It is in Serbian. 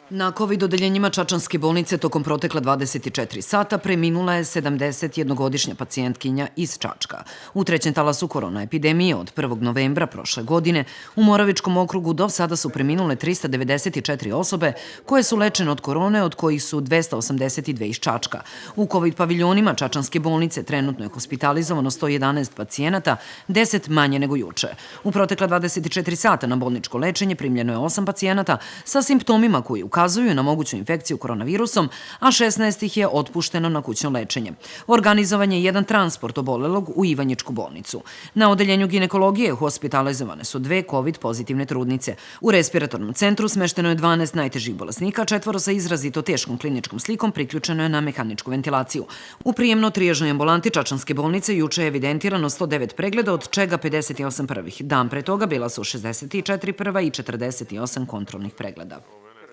Na COVID odeljenjima Čačanske bolnice tokom protekla 24 sata preminula je 71-godišnja pacijentkinja iz Čačka. U trećem talasu korona epidemije od 1. novembra prošle godine u Moravičkom okrugu do sada su preminule 394 osobe koje su lečene od korone, od kojih su 282 iz Čačka. U COVID paviljonima Čačanske bolnice trenutno je hospitalizovano 111 pacijenata, 10 manje nego juče. U protekla 24 sata na bolničko lečenje primljeno je 8 pacijenata sa simptomima koji ukazuju na moguću infekciju koronavirusom, a 16 ih je otpušteno na kućno lečenje. Organizovan je jedan transport obolelog u Ivanjičku bolnicu. Na odeljenju ginekologije hospitalizovane su 2 COVID pozitivne trudnice. U respiratornom centru smešteno je 12 najtežih bolesnika, 4 sa izrazito teškom kliničkom slikom priključeno je na mehaničku ventilaciju. U prijemno-trijažnoj ambulanti Čačanske bolnice juče je evidentirano 109 pregleda, od čega 58 prvih. Dan pre toga bila su 64 prva i 48 kontrolnih pregleda.